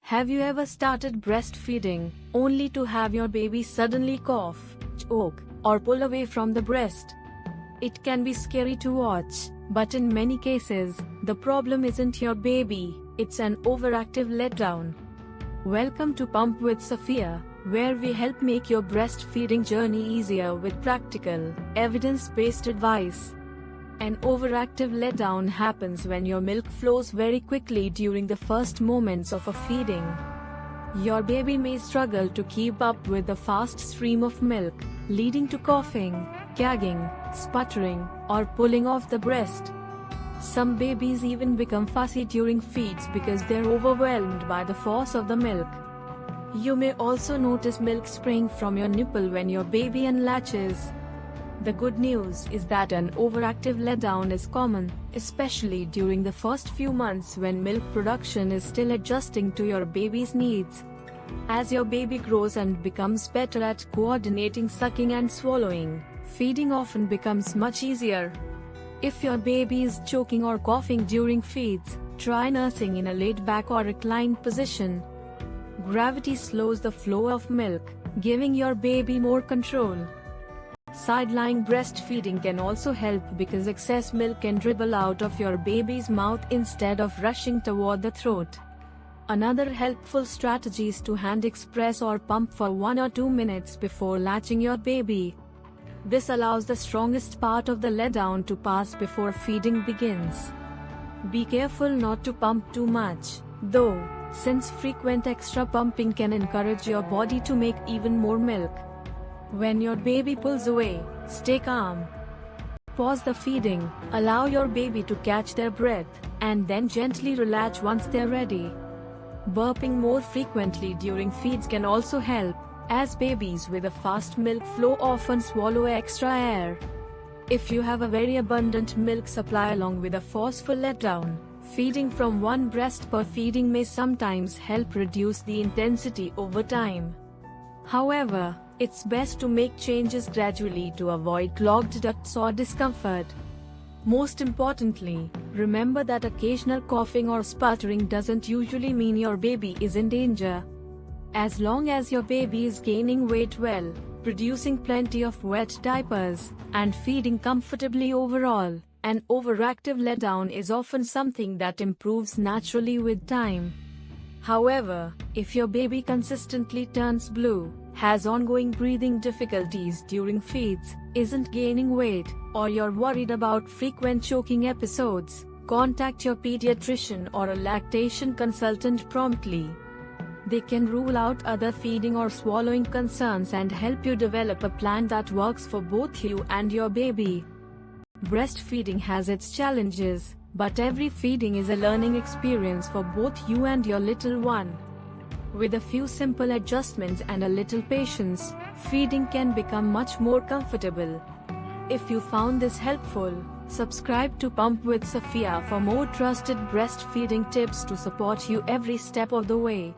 Have you ever started breastfeeding, only to have your baby suddenly cough, choke, or pull away from the breast? It can be scary to watch, but in many cases, the problem isn't your baby, it's an overactive letdown. Welcome to Pump with Sophia, where we help make your breastfeeding journey easier with practical, evidence-based advice. An overactive letdown happens when your milk flows very quickly during the first moments of a feeding. Your baby may struggle to keep up with the fast stream of milk, leading to coughing, gagging, sputtering, or pulling off the breast. Some babies even become fussy during feeds because they're overwhelmed by the force of the milk. You may also notice milk spraying from your nipple when your baby unlatches. The good news is that an overactive letdown is common, especially during the first few months when milk production is still adjusting to your baby's needs. As your baby grows and becomes better at coordinating sucking and swallowing, feeding often becomes much easier. If your baby is choking or coughing during feeds, try nursing in a laid-back or reclined position. Gravity slows the flow of milk, giving your baby more control. Side-lying breastfeeding can also help because excess milk can dribble out of your baby's mouth instead of rushing toward the throat. Another helpful strategy is to hand express or pump for 1 or 2 minutes before latching your baby. This allows the strongest part of the letdown to pass before feeding begins. Be careful not to pump too much, though, since frequent extra pumping can encourage your body to make even more milk. When your baby pulls away, stay calm. Pause the feeding, allow your baby to catch their breath, and then gently relatch once they're ready. Burping more frequently during feeds can also help, as babies with a fast milk flow often swallow extra air. If you have a very abundant milk supply along with a forceful letdown, feeding from one breast per feeding may sometimes help reduce the intensity over time. However, it's best to make changes gradually to avoid clogged ducts or discomfort. Most importantly, remember that occasional coughing or sputtering doesn't usually mean your baby is in danger. As long as your baby is gaining weight well, producing plenty of wet diapers, and feeding comfortably overall, an overactive letdown is often something that improves naturally with time. However, if your baby consistently turns blue, has ongoing breathing difficulties during feeds, isn't gaining weight, or you're worried about frequent choking episodes, contact your pediatrician or a lactation consultant promptly. They can rule out other feeding or swallowing concerns and help you develop a plan that works for both you and your baby. Breastfeeding has its challenges, but every feeding is a learning experience for both you and your little one. With a few simple adjustments and a little patience, feeding can become much more comfortable. If you found this helpful, subscribe to Pump with Sophia for more trusted breastfeeding tips to support you every step of the way.